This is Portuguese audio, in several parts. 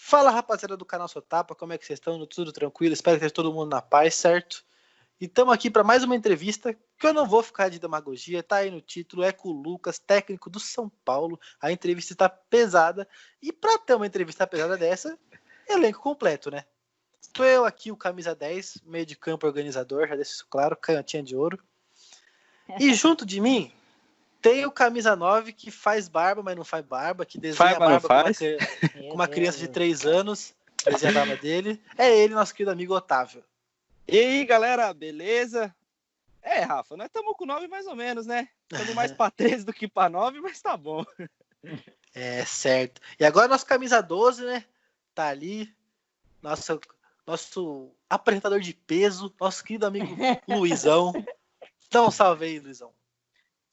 Fala, rapaziada do canal Sotapa, como é que vocês estão? Tudo tranquilo? Espero que esteja todo mundo na paz, certo? E estamos aqui para mais uma entrevista, que eu não vou ficar de demagogia, tá aí no título, é com o Lucas, técnico do São Paulo. A entrevista está pesada, e para ter uma entrevista pesada dessa, elenco completo, né? Estou eu aqui, o camisa 10, meio de campo organizador, já deixo isso claro, canhotinha de ouro. E junto de mim, tem o camisa 9 que faz barba, mas não faz barba, que desenha barba com uma criança de 3 anos, desenha a barba dele. É ele, nosso querido amigo Otávio. E aí, galera, beleza? Rafa, nós estamos com 9 mais ou menos, né? Estamos mais para 13 do que para 9, mas tá bom. É, certo. E agora nosso camisa 12, né? Tá ali, nosso apresentador de peso, nosso querido amigo Luizão. Dá um salve aí, Luizão.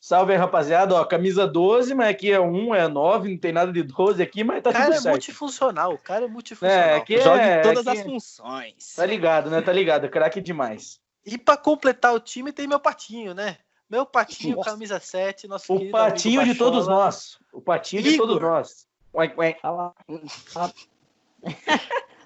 Salve aí, rapaziada. Ó, camisa 12, mas aqui é 1, é 9, não tem nada de 12 aqui, mas tá tudo certo. O cara é multifuncional. Aqui joga em todas as funções. Tá ligado, né? Tá ligado. Craque demais. E pra completar o time tem meu patinho, né? Meu patinho, nossa. Camisa 7, nosso o querido patinho amigo de todos nós. O patinho Igor. De todos nós. Fala.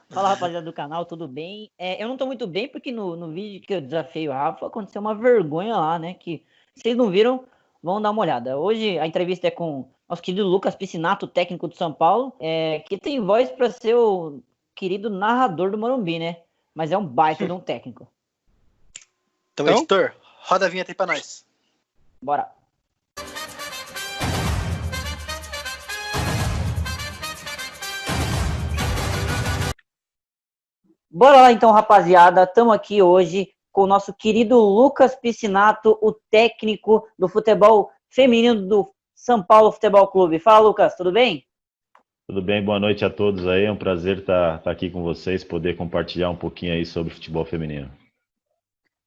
Fala, rapaziada do canal, tudo bem? Eu não tô muito bem porque no vídeo que eu desafiei o Rafa aconteceu uma vergonha lá, né? Que vocês não viram, vão dar uma olhada. Hoje a entrevista é com nosso querido Lucas Piscinato, técnico do São Paulo, que tem voz para ser o querido narrador do Morumbi, né? Mas é um baita de um técnico. Então, editor, roda a vinheta aí pra nós. Bora. Bora lá então, rapaziada. Estamos aqui hoje com o nosso querido Lucas Piscinato, o técnico do futebol feminino do São Paulo Futebol Clube. Fala, Lucas, tudo bem? Tudo bem, boa noite a todos aí. É um prazer estar aqui com vocês, poder compartilhar um pouquinho aí sobre futebol feminino.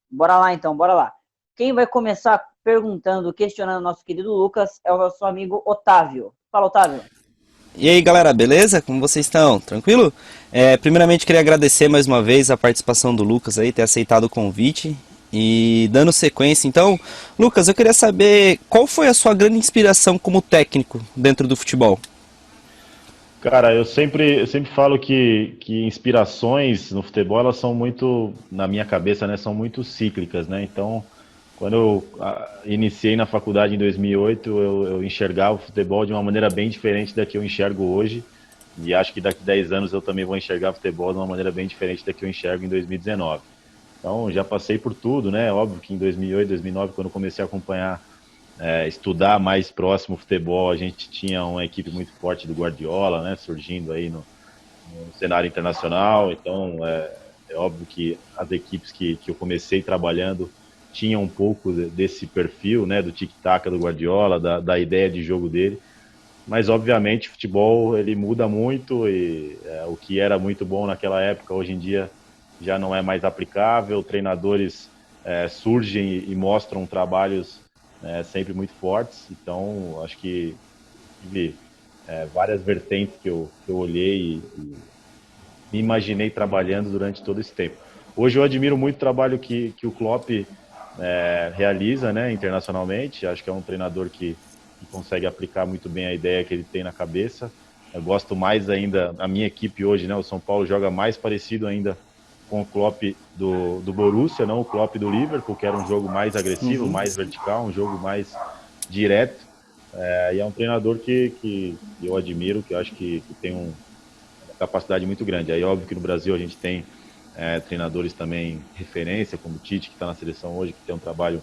Bora lá então, bora lá. Quem vai começar perguntando, questionando o nosso querido Lucas é o nosso amigo Otávio. Fala, Otávio. E aí, galera, beleza? Como vocês estão? Tranquilo? Primeiramente, queria agradecer mais uma vez a participação do Lucas aí, ter aceitado o convite. E dando sequência, então, Lucas, eu queria saber qual foi a sua grande inspiração como técnico dentro do futebol? Cara, eu sempre falo que inspirações no futebol, elas são muito, na minha cabeça, né, são muito cíclicas, né? Então, quando eu iniciei na faculdade em 2008, eu enxergava o futebol de uma maneira bem diferente da que eu enxergo hoje. E acho que daqui a 10 anos eu também vou enxergar o futebol de uma maneira bem diferente da que eu enxergo em 2019. Então, já passei por tudo, né? Óbvio que em 2008, 2009, quando eu comecei a acompanhar, estudar mais próximo o futebol, a gente tinha uma equipe muito forte do Guardiola, né? Surgindo aí no cenário internacional. Então, é óbvio que as equipes que eu comecei trabalhando tinham um pouco desse perfil, né? Do tic-tac do Guardiola, da ideia de jogo dele. Mas, obviamente, o futebol ele muda muito e o que era muito bom naquela época, hoje em dia, já não é mais aplicável. Treinadores surgem e mostram trabalhos sempre muito fortes. Então, acho que tive várias vertentes que eu olhei e me imaginei trabalhando durante todo esse tempo. Hoje eu admiro muito o trabalho que o Klopp realiza, né, internacionalmente. Acho que é um treinador que consegue aplicar muito bem a ideia que ele tem na cabeça. Eu gosto mais ainda, a minha equipe hoje, né, o São Paulo joga mais parecido ainda com o Klopp do Borussia, não o Klopp do Liverpool, que era um jogo mais agressivo, mais vertical, um jogo mais direto. E é um treinador que eu admiro, que eu acho que tem uma capacidade muito grande. Aí, óbvio que no Brasil a gente tem treinadores também referência, como o Tite, que está na seleção hoje, que tem um trabalho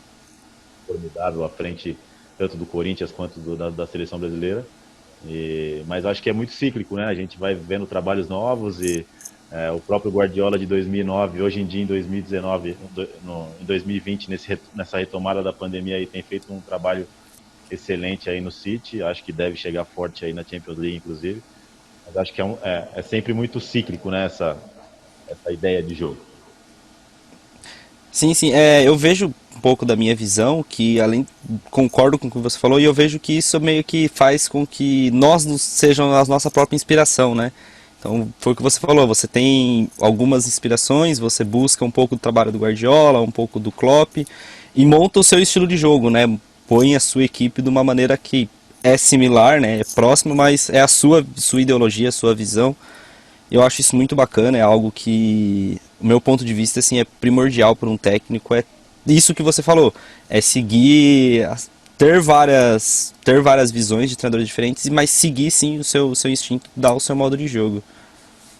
formidável à frente tanto do Corinthians quanto da seleção brasileira. Mas acho que é muito cíclico, né? A gente vai vendo trabalhos novos e o próprio Guardiola de 2009, hoje em dia em 2019, em 2020, nessa retomada da pandemia, aí, tem feito um trabalho excelente aí no City. Acho que deve chegar forte aí na Champions League, inclusive. Mas acho que é sempre muito cíclico, né? Essa ideia de jogo. Sim, eu vejo um pouco da minha visão, que concordo com o que você falou, e eu vejo que isso meio que faz com que nós sejam a nossa própria inspiração, né? Então, foi o que você falou, você tem algumas inspirações, você busca um pouco do trabalho do Guardiola, um pouco do Klopp, e monta o seu estilo de jogo, né? Põe a sua equipe de uma maneira que é similar, né? É próximo, mas é a sua ideologia, a sua visão. Eu acho isso muito bacana, é algo que, o meu ponto de vista, assim, é primordial para um técnico, é isso que você falou, é seguir, ter várias visões de treinadores diferentes, mas seguir sim o seu instinto, dar o seu modo de jogo.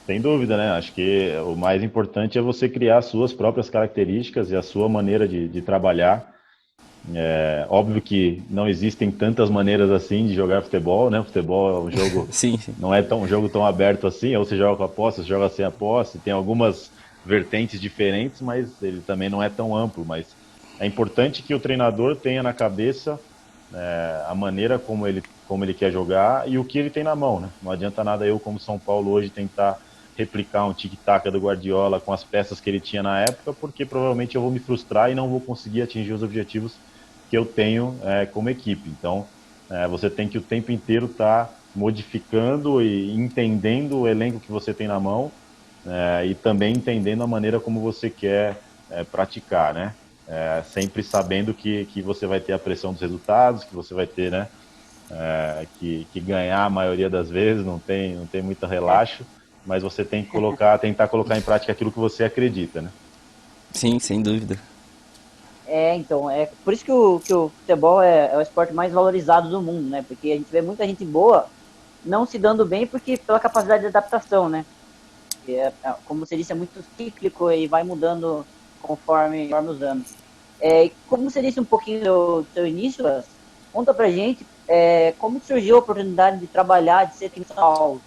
Sem dúvida, né? Acho que o mais importante é você criar as suas próprias características e a sua maneira de trabalhar. É óbvio que não existem tantas maneiras assim de jogar futebol, né? Futebol é um jogo, Sim, sim. não é tão, um jogo tão aberto assim, ou você joga com a posse, ou você joga sem a posse, tem algumas vertentes diferentes, mas ele também não é tão amplo. Mas é importante que o treinador tenha na cabeça a maneira como ele quer jogar e o que ele tem na mão, né? Não adianta nada eu, como São Paulo, hoje tentar replicar um tic-tac do Guardiola com as peças que ele tinha na época, porque provavelmente eu vou me frustrar e não vou conseguir atingir os objetivos que eu tenho como equipe. Então, você tem que o tempo inteiro estar modificando e entendendo o elenco que você tem na mão e também entendendo a maneira como você quer praticar, né? Sempre sabendo que você vai ter a pressão dos resultados, que você vai ter, né, que ganhar a maioria das vezes, não tem muito relaxo, mas você tem que tentar colocar em prática aquilo que você acredita, né? Sim, sem dúvida. Então, é por isso que o futebol é o esporte mais valorizado do mundo, né? Porque a gente vê muita gente boa não se dando bem porque pela capacidade de adaptação, né? Como você disse, é muito cíclico e vai mudando conforme os anos. Como você disse um pouquinho do seu início, conta pra gente como surgiu a oportunidade de trabalhar, de ser técnico em São Paulo.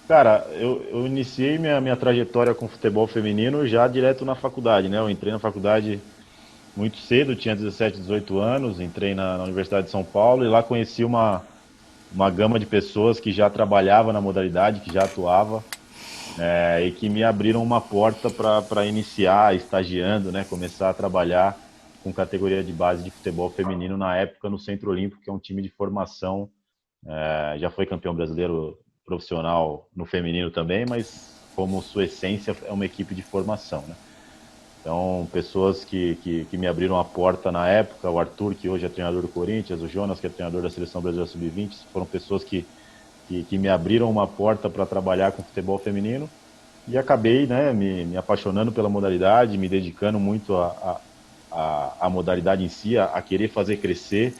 Cara, eu iniciei minha trajetória com futebol feminino já direto na faculdade, né? Eu entrei na faculdade muito cedo, tinha 17, 18 anos, entrei na Universidade de São Paulo e lá conheci uma gama de pessoas que já trabalhava na modalidade, que já atuava, e que me abriram uma porta para iniciar estagiando, né? Começar a trabalhar com categoria de base de futebol feminino na época no Centro Olímpico, que é um time de formação, já foi campeão brasileiro profissional no feminino também, mas como sua essência é uma equipe de formação, né? Então, pessoas que me abriram a porta na época, o Arthur, que hoje é treinador do Corinthians, o Jonas, que é treinador da Seleção Brasileira Sub-20, foram pessoas que me abriram uma porta para trabalhar com futebol feminino e acabei, né, me apaixonando pela modalidade, me dedicando muito à modalidade em si, a querer fazer crescer,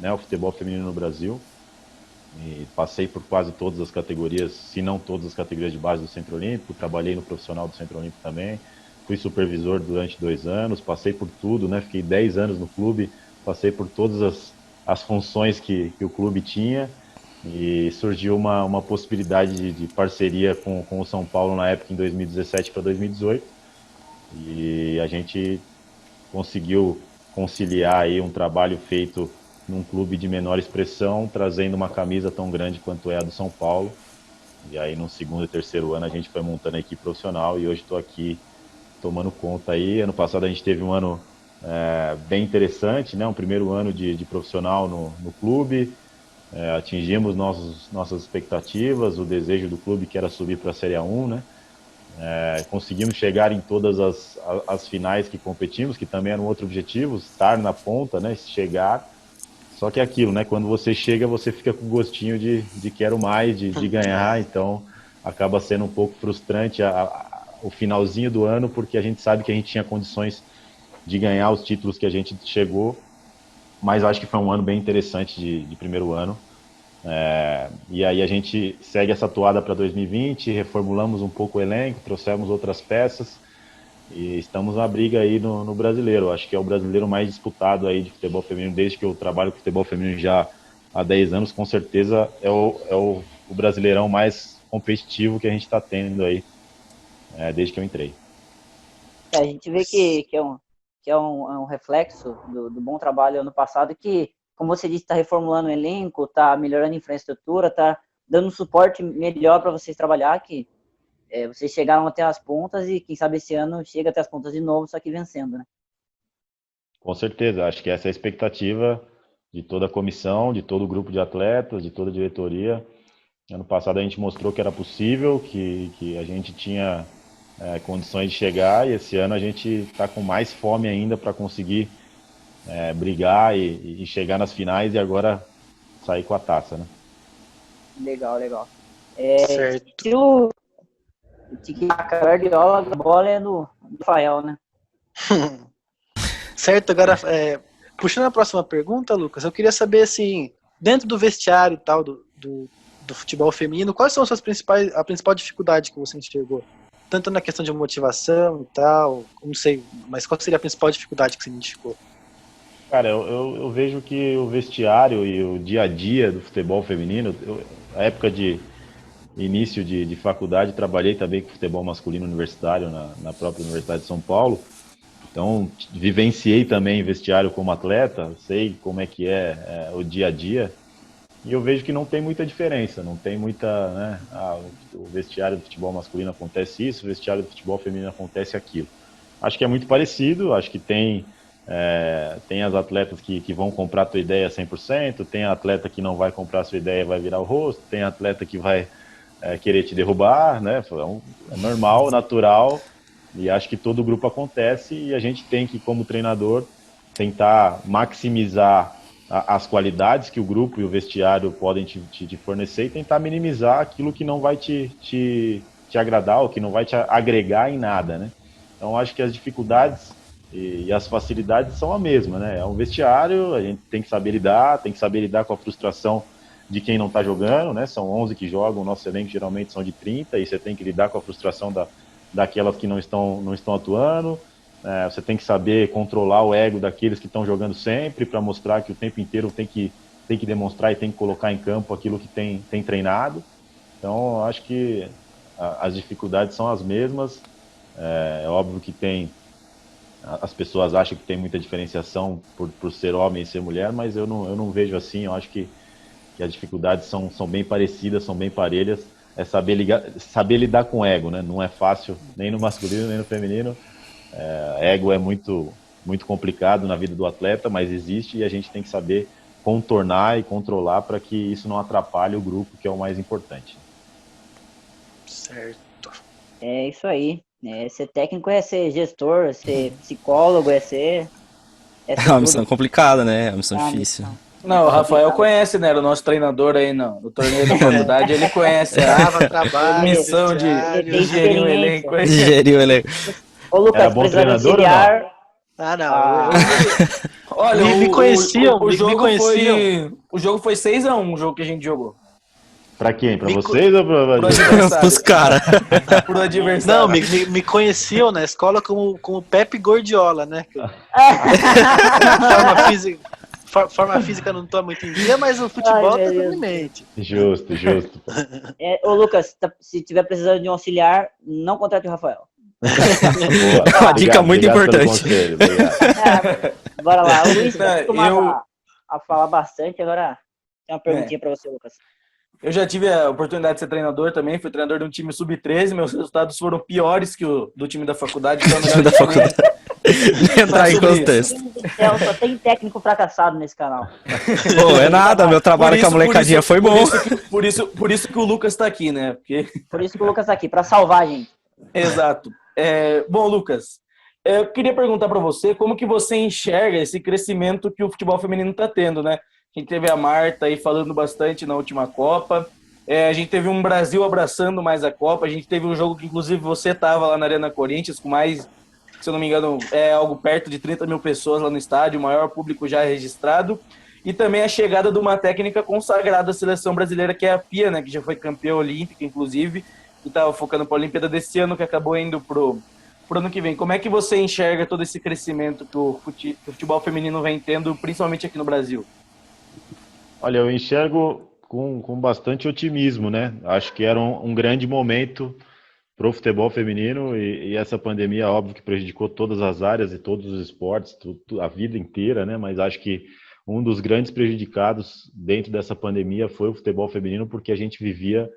né, o futebol feminino no Brasil. E passei por quase todas as categorias, se não todas as categorias de base do Centro Olímpico, trabalhei no profissional do Centro Olímpico também, fui supervisor durante 2 anos, passei por tudo, né? Fiquei 10 anos no clube, passei por todas as funções que o clube tinha e surgiu uma possibilidade de parceria com o São Paulo na época, em 2017 para 2018, e a gente conseguiu conciliar aí um trabalho feito num clube de menor expressão, trazendo uma camisa tão grande quanto é a do São Paulo. E aí no segundo e terceiro ano a gente foi montando a equipe profissional e hoje estou aqui tomando conta aí. Ano passado a gente teve um ano bem interessante, né? Um primeiro ano de profissional no clube. Atingimos nossas expectativas, o desejo do clube que era subir para a Série A1, né? Conseguimos chegar em todas as finais que competimos, que também era um outro objetivo, estar na ponta, né? Chegar. Só que é aquilo, né? Quando você chega, você fica com gostinho de quero mais, de ganhar, então acaba sendo um pouco frustrante o finalzinho do ano, porque a gente sabe que a gente tinha condições de ganhar os títulos que a gente chegou, mas eu acho que foi um ano bem interessante de primeiro ano. E aí a gente segue essa toada para 2020, reformulamos um pouco o elenco, trouxemos outras peças e estamos na briga aí no brasileiro. Acho que é o brasileiro mais disputado aí de futebol feminino, desde que eu trabalho com futebol feminino já há 10 anos, com certeza é o brasileirão mais competitivo que a gente está tendo aí, desde que eu entrei. A gente vê que é um reflexo do bom trabalho ano passado, que, como você disse, está reformulando o elenco, está melhorando a infraestrutura, está dando um suporte melhor para vocês trabalhar, que vocês chegaram até as pontas e quem sabe esse ano chega até as pontas de novo, só que vencendo, né? Com certeza, acho que essa é a expectativa de toda a comissão, de todo o grupo de atletas, de toda a diretoria. Ano passado a gente mostrou que era possível, que a gente tinha condições de chegar, e esse ano a gente está com mais fome ainda para conseguir brigar e chegar nas finais e agora sair com a taça, né? Legal, legal. Certo. Estilo Tic-Tac, Guardiola, a bola é do Rafael, né? Certo, agora, puxando a próxima pergunta, Lucas, eu queria saber, assim, dentro do vestiário e tal, do futebol feminino, quais são a principal dificuldade que você enxergou? Tanto na questão de motivação e tal, não sei, mas qual seria a principal dificuldade que você identificou? Cara, eu vejo que o vestiário e o dia a dia do futebol feminino, a época de início de faculdade, trabalhei também com futebol masculino universitário na própria Universidade de São Paulo. Então, vivenciei também vestiário como atleta, sei como é que é o dia a dia. E eu vejo que não tem muita diferença, não tem muita, né? O vestiário do futebol masculino acontece isso, o vestiário do futebol feminino acontece aquilo. Acho que é muito parecido, acho que tem as atletas que vão comprar a tua ideia 100%, tem atleta que não vai comprar a sua ideia e vai virar o rosto, tem atleta que vai querer te derrubar, né? É normal, natural, e acho que todo grupo acontece e a gente tem que, como treinador, tentar maximizar as qualidades que o grupo e o vestiário podem te fornecer e tentar minimizar aquilo que não vai te agradar ou que não vai te agregar em nada, né? Então, acho que as dificuldades e as facilidades são a mesma, né? É um vestiário, a gente tem que saber lidar com a frustração de quem não está jogando, né? São 11 que jogam, o nosso elenco geralmente são de 30, e você tem que lidar com a frustração daquelas que não estão atuando. Você tem que saber controlar o ego daqueles que estão jogando sempre para mostrar que o tempo inteiro tem que demonstrar e tem que colocar em campo aquilo que tem treinado. Então, acho que as dificuldades são as mesmas. É óbvio que as pessoas acham que tem muita diferenciação por ser homem e ser mulher, mas eu não vejo assim. Eu acho que as dificuldades são bem parecidas, são bem parelhas. É saber lidar com o ego, né? Não é fácil nem no masculino nem no feminino. Ego é muito, muito complicado na vida do atleta, mas existe e a gente tem que saber contornar e controlar para que isso não atrapalhe o grupo, que é o mais importante. Certo. É isso aí. Ser técnico é ser gestor, ser psicólogo, é ser É uma missão complicada, né? É uma missão difícil. Não, o Rafael conhece, né? Era o nosso treinador aí no torneio da faculdade, ele conhece a missão de gerir um elenco aí. Gerir o elenco. Ô, Lucas, bom precisando treinador auxiliar. Não. Olha, me conheciam, o jogo me conheciam. O jogo foi 6-1, o jogo que a gente jogou. Pra quem? Pra vocês ou Pro pra... adversário. Pros caras. Pro adversário. Não, me conheciam na escola como Pepe Gordiola, né? Forma física não tô muito em dia, mas o futebol tá tudo em mente. Justo. Ô, Lucas, se tiver precisando de um auxiliar, não contrate o Rafael. Boa. Uma dica muito importante. Bora lá. O Luiz costumava a falar bastante, agora tem uma perguntinha pra você, Lucas. Eu já tive a oportunidade de ser treinador também, fui treinador de um time sub-13, meus resultados foram piores que o do time da faculdade. Time da faculdade. Entrar em contexto. Só tem técnico fracassado nesse canal. Pô, é nada, meu trabalho com a molecadinha foi bom. Por isso que o Lucas tá aqui, né? Por isso que o Lucas tá aqui, pra salvar a gente. Exato. Bom, Lucas, eu queria perguntar para você como que você enxerga esse crescimento que o futebol feminino está tendo, né? A gente teve a Marta aí falando bastante na última Copa, a gente teve um Brasil abraçando mais a Copa, a gente teve um jogo que inclusive você estava lá na Arena Corinthians com mais, se eu não me engano, algo perto de 30 mil pessoas lá no estádio, o maior público já registrado, e também a chegada de uma técnica consagrada à seleção brasileira, que é a Pia, né? Que já foi campeã olímpica, inclusive, e estava focando para a Olimpíada desse ano, que acabou indo pro ano que vem. Como é que você enxerga todo esse crescimento que o futebol feminino vem tendo, principalmente aqui no Brasil? Olha, eu enxergo com bastante otimismo, né? Acho que era um grande momento para o futebol feminino e essa pandemia, óbvio, que prejudicou todas as áreas e todos os esportes, a vida inteira, né? Mas acho que um dos grandes prejudicados dentro dessa pandemia foi o futebol feminino, porque a gente vivia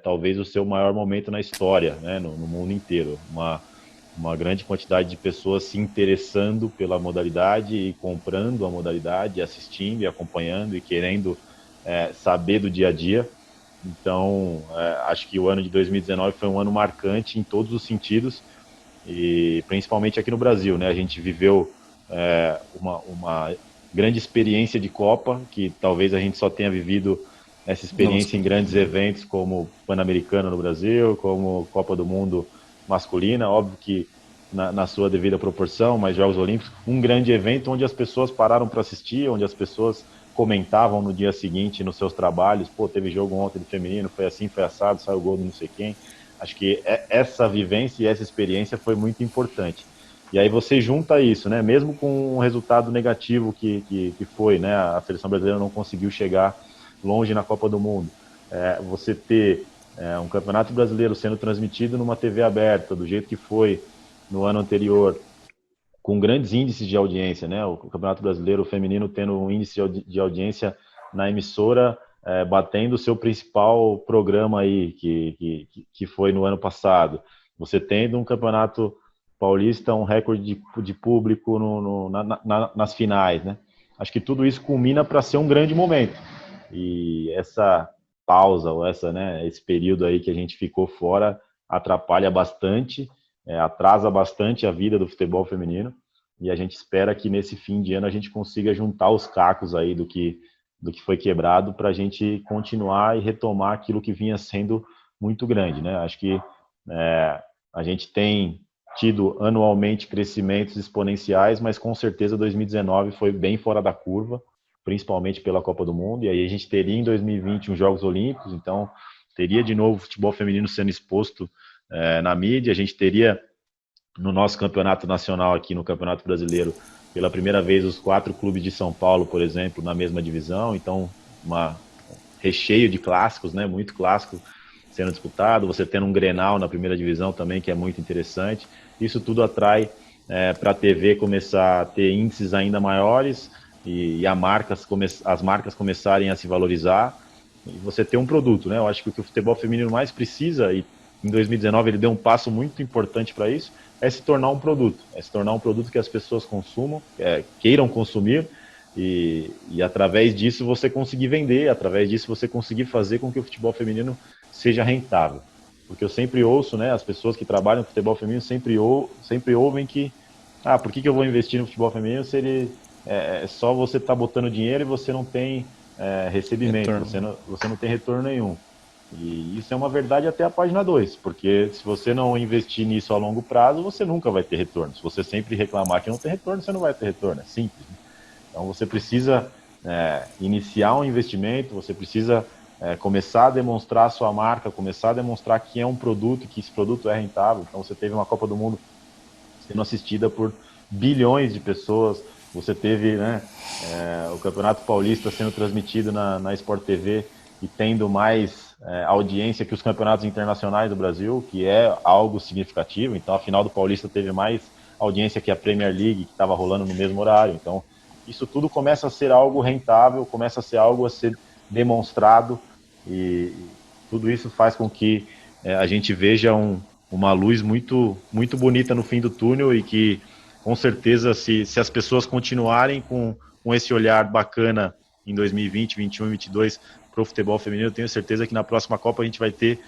talvez o seu maior momento na história, né? No mundo inteiro. Uma grande quantidade de pessoas se interessando pela modalidade e comprando a modalidade, assistindo e acompanhando e querendo saber do dia a dia. Então, acho que o ano de 2019 foi um ano marcante em todos os sentidos, e principalmente aqui no Brasil, né? A gente viveu uma grande experiência de Copa, que talvez a gente só tenha vivido essa experiência em grandes eventos como Pan-Americano no Brasil, como Copa do Mundo masculina, óbvio que na sua devida proporção, mas Jogos Olímpicos, um grande evento onde as pessoas pararam para assistir, onde as pessoas comentavam no dia seguinte nos seus trabalhos, pô, teve jogo ontem do feminino, foi assim, foi assado, saiu gol de não sei quem. Acho que essa vivência e essa experiência foi muito importante. E aí você junta isso, né? Mesmo com um resultado negativo que foi, né? A seleção brasileira não conseguiu chegar longe na Copa do Mundo. Você ter um campeonato brasileiro sendo transmitido numa TV aberta, do jeito que foi no ano anterior, com grandes índices de audiência, né? O campeonato brasileiro feminino tendo um índice de audiência na emissora batendo o seu principal programa aí, que foi no ano passado. Você tendo um campeonato paulista, um recorde de público nas finais, né? Acho que tudo isso culmina para ser um grande momento. E essa pausa, ou esse período aí que a gente ficou fora, atrapalha bastante, atrasa bastante a vida do futebol feminino. E a gente espera que nesse fim de ano a gente consiga juntar os cacos aí do que foi quebrado para a gente continuar e retomar aquilo que vinha sendo muito grande, né? Acho que a gente tem tido anualmente crescimentos exponenciais, mas com certeza 2019 foi bem fora da curva, principalmente pela Copa do Mundo, e aí a gente teria em 2020 os Jogos Olímpicos, então teria de novo o futebol feminino sendo exposto na mídia, a gente teria no nosso campeonato nacional aqui, no Campeonato Brasileiro, pela primeira vez os 4 clubes de São Paulo, por exemplo, na mesma divisão, então recheio de clássicos, né, muito clássico sendo disputado, você tendo um Grenal na primeira divisão também, que é muito interessante. Isso tudo atrai para a TV começar a ter índices ainda maiores e as marcas começarem a se valorizar e você ter um produto, né? Eu acho que o futebol feminino mais precisa, e em 2019 ele deu um passo muito importante para isso, é se tornar um produto que as pessoas consumam, queiram consumir, e através disso você conseguir vender, através disso você conseguir fazer com que o futebol feminino seja rentável. Porque eu sempre ouço, né, as pessoas que trabalham no futebol feminino sempre ouvem que por que eu vou investir no futebol feminino se ele só você está botando dinheiro e você não tem recebimento, você não tem retorno nenhum. E isso é uma verdade até a página 2, porque se você não investir nisso a longo prazo, você nunca vai ter retorno. Se você sempre reclamar que não tem retorno, você não vai ter retorno, é simples, né? Então você precisa iniciar um investimento, você precisa começar a demonstrar a sua marca, começar a demonstrar que é um produto, que esse produto é rentável. Então você teve uma Copa do Mundo sendo assistida por bilhões de pessoas, você teve o Campeonato Paulista sendo transmitido na Sport TV e tendo mais audiência que os campeonatos internacionais do Brasil, que é algo significativo. Então a final do Paulista teve mais audiência que a Premier League, que estava rolando no mesmo horário. Então isso tudo começa a ser algo rentável, começa a ser algo a ser demonstrado, e tudo isso faz com que a gente veja uma luz muito, muito bonita no fim do túnel, e que com certeza se as pessoas continuarem com esse olhar bacana em 2020, 2021 e 2022 para o futebol feminino, eu tenho certeza que na próxima Copa a gente vai ter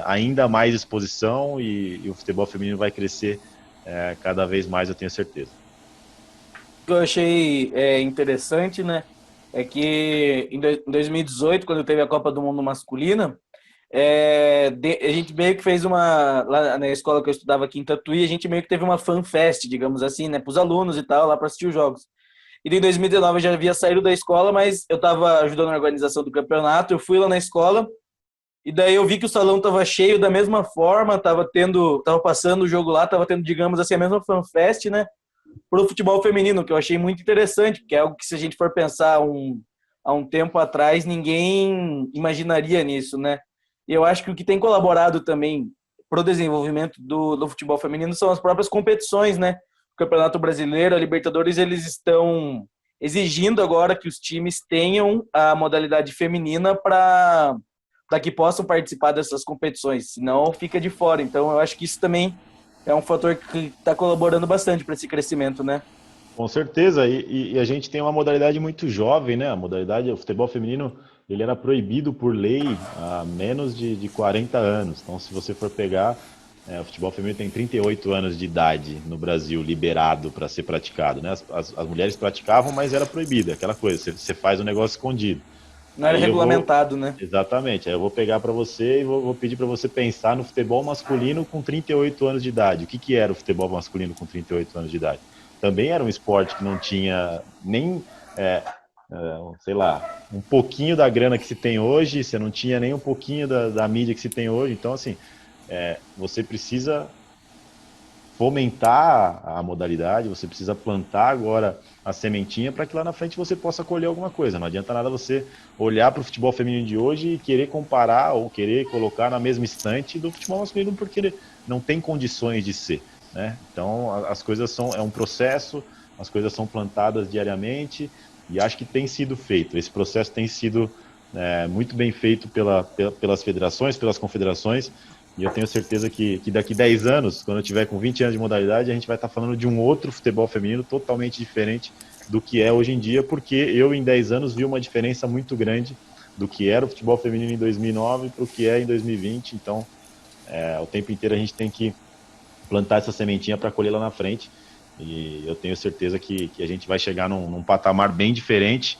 ainda mais exposição, e o futebol feminino vai crescer cada vez mais, eu tenho certeza. O que eu achei interessante, né, é que em 2018, quando teve a Copa do Mundo masculina, a gente meio que fez lá na escola que eu estudava aqui em Tatuí, a gente meio que teve uma fanfest, digamos assim, né, para os alunos e tal, lá para assistir os jogos. E em 2019 eu já havia saído da escola, mas eu estava ajudando na organização do campeonato, eu fui lá na escola, e daí eu vi que o salão estava cheio da mesma forma, tava passando o jogo lá, tava tendo, digamos assim, a mesma fanfest, né, pro futebol feminino, que eu achei muito interessante, porque é algo que, se a gente for pensar há um tempo atrás, ninguém imaginaria nisso, né? E eu acho que o que tem colaborado também pro desenvolvimento do futebol feminino são as próprias competições, né? O Campeonato Brasileiro, a Libertadores, eles estão exigindo agora que os times tenham a modalidade feminina para que possam participar dessas competições, senão fica de fora. Então eu acho que isso também é um fator que está colaborando bastante para esse crescimento, né? Com certeza, e a gente tem uma modalidade muito jovem, né? O futebol feminino, ele era proibido por lei há menos de 40 anos. Então, se você for pegar, o futebol feminino tem 38 anos de idade no Brasil, liberado para ser praticado, né? As mulheres praticavam, mas era proibido, aquela coisa, você faz um negócio escondido. Não era Aí eu vou, regulamentado, né? exatamente, aí eu vou pegar para você e vou pedir para você pensar no futebol masculino com 38 anos de idade. O que que era o futebol masculino com 38 anos de idade? Também era um esporte que não tinha nem, é, sei lá, um pouquinho da grana que se tem hoje, você não tinha nem um pouquinho da mídia que se tem hoje. Então, assim, você precisa fomentar a modalidade, você precisa plantar agora a sementinha para que lá na frente você possa colher alguma coisa. Não adianta nada você olhar para o futebol feminino de hoje e querer comparar ou querer colocar na mesma estante do futebol masculino, porque ele não tem condições de ser, né? Então as coisas é um processo, as coisas são plantadas diariamente e acho que tem sido feito. Esse processo tem sido muito bem feito pelas federações, pelas confederações. E eu tenho certeza que daqui 10 anos, quando eu tiver com 20 anos de modalidade, a gente vai estar falando de um outro futebol feminino totalmente diferente do que é hoje em dia, porque eu em 10 anos vi uma diferença muito grande do que era o futebol feminino em 2009 para o que é em 2020. Então, o tempo inteiro a gente tem que plantar essa sementinha para colher lá na frente. E eu tenho certeza que a gente vai chegar num patamar bem diferente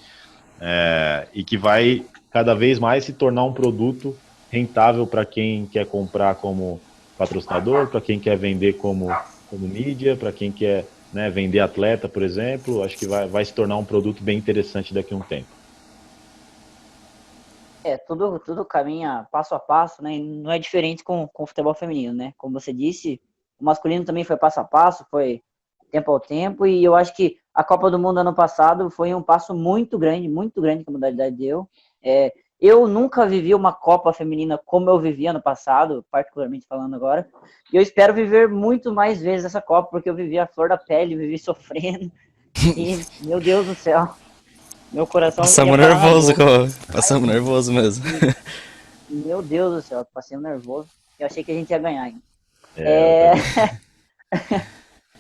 e que vai cada vez mais se tornar um produto rentável para quem quer comprar como patrocinador, para quem quer vender como mídia, para quem quer, né, vender atleta, por exemplo. Acho que vai se tornar um produto bem interessante daqui a um tempo. Tudo caminha passo a passo, né? E não é diferente com o futebol feminino, né? Como você disse, o masculino também foi passo a passo, foi tempo ao tempo, e eu acho que a Copa do Mundo ano passado foi um passo muito grande que a modalidade deu. Eu nunca vivi uma Copa feminina como eu vivi ano passado, particularmente falando agora, e eu espero viver muito mais vezes essa Copa, porque eu vivi a flor da pele, vivi sofrendo, e, meu Deus do céu, meu coração Passamos ia parar na nervoso, boca. passamos nervoso mesmo. Meu Deus do céu, passei nervoso, eu achei que a gente ia ganhar ainda.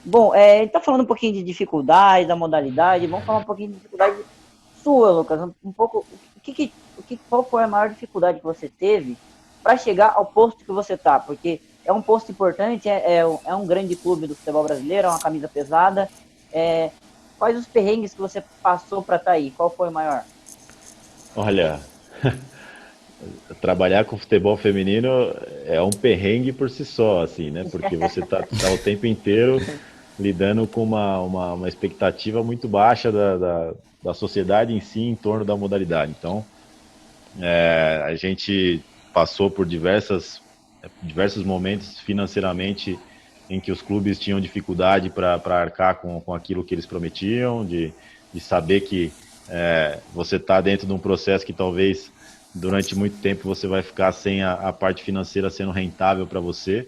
Bom, a gente tá falando um pouquinho de dificuldade, da modalidade, vamos falar um pouquinho de dificuldade sua, Lucas, um pouco, qual foi a maior dificuldade que você teve para chegar ao posto que você tá? Porque é um posto importante, é um grande clube do futebol brasileiro, é uma camisa pesada. Quais os perrengues que você passou para estar aí? Qual foi o maior? Olha, trabalhar com futebol feminino é um perrengue por si só, assim, né? Porque você tá o tempo inteiro lidando com uma expectativa muito baixa da sociedade em si em torno da modalidade. Então, a gente passou por diversos momentos financeiramente em que os clubes tinham dificuldade para arcar com aquilo que eles prometiam, de saber que você está dentro de um processo que talvez durante muito tempo você vai ficar sem a parte financeira sendo rentável para você,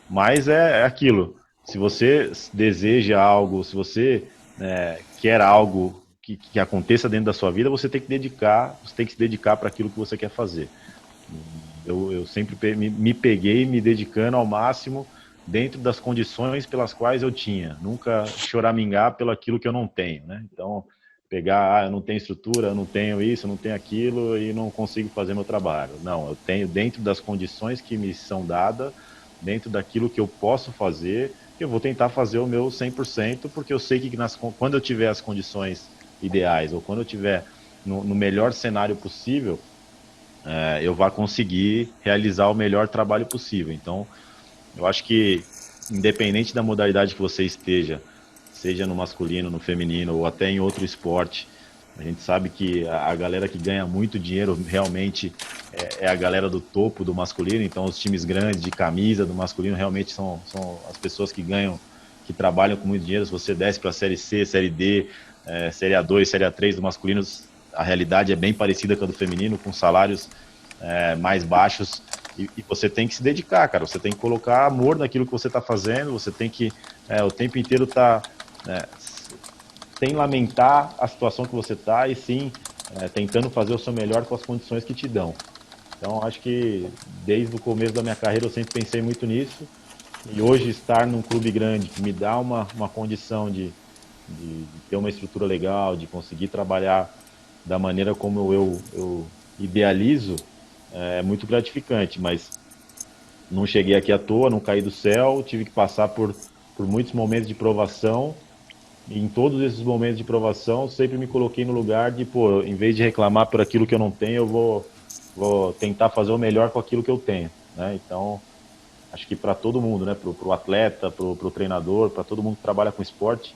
mas é aquilo. Se você deseja algo, se você quer algo que aconteça dentro da sua vida, você tem que se dedicar para aquilo que você quer fazer. Eu sempre me peguei me dedicando ao máximo dentro das condições pelas quais eu tinha, nunca choramingar pelo aquilo que eu não tenho, né? Então, pegar, eu não tenho estrutura, eu não tenho isso, eu não tenho aquilo e não consigo fazer meu trabalho. Não, eu tenho dentro das condições que me são dadas, dentro daquilo que eu posso fazer, eu vou tentar fazer o meu 100%, porque eu sei que quando eu tiver as condições ideais, ou quando eu tiver no melhor cenário possível, eu vou conseguir realizar o melhor trabalho possível. Então, eu acho que, independente da modalidade que você esteja, seja no masculino, no feminino, ou até em outro esporte, a gente sabe que a galera que ganha muito dinheiro realmente é a galera do topo do masculino. Então os times grandes de camisa do masculino realmente são as pessoas que ganham, que trabalham com muito dinheiro. Se você desce para a Série C, Série D, Série A2, Série A3 do masculino, a realidade é bem parecida com a do feminino, com salários mais baixos. E você tem que se dedicar, cara. Você tem que colocar amor naquilo que você está fazendo. Você tem que o tempo inteiro estar sem lamentar a situação que você está, e sim tentando fazer o seu melhor com as condições que te dão. Então, acho que desde o começo da minha carreira eu sempre pensei muito nisso, e hoje estar num clube grande que me dá uma condição de ter uma estrutura legal, de conseguir trabalhar da maneira como eu idealizo, é muito gratificante. Mas não cheguei aqui à toa, não caí do céu, tive que passar por muitos momentos de provação. em todos esses momentos de provação, sempre me coloquei no lugar de, pô, em vez de reclamar por aquilo que eu não tenho, eu vou tentar fazer o melhor com aquilo que eu tenho, né? Então, acho que para todo mundo, né? Para o atleta, para o treinador, para todo mundo que trabalha com esporte,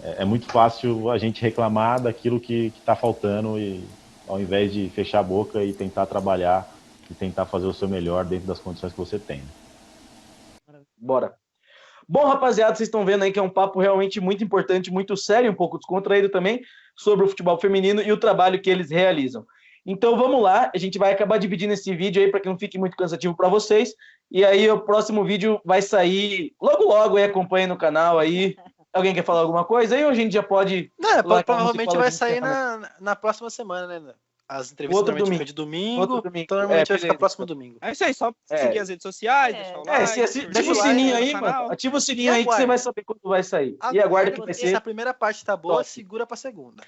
é muito fácil a gente reclamar daquilo que está faltando e ao invés de fechar a boca e tentar trabalhar e tentar fazer o seu melhor dentro das condições que você tem. Bora. Bom, rapaziada, vocês estão vendo aí que é um papo realmente muito importante, muito sério, um pouco descontraído também, sobre o futebol feminino e o trabalho que eles realizam. Então vamos lá, a gente vai acabar dividindo esse vídeo aí para que não fique muito cansativo para vocês. E aí o próximo vídeo vai sair logo logo, aí acompanhe no canal aí. Alguém quer falar alguma coisa aí ou a gente já pode... Não, lá, provavelmente fala, vai sair na próxima semana, né? As entrevistas Outro normalmente domingo. ficam de domingo, Outro domingo. então normalmente vai ficar beleza. próximo domingo. É isso aí, só seguir as redes sociais, deixar o like, Ativa curtir o sininho no aí, canal. mano. Ativa o sininho aí que você vai saber quando vai sair. E aguarda que vai Se ser a primeira parte tá boa, top. segura pra segunda.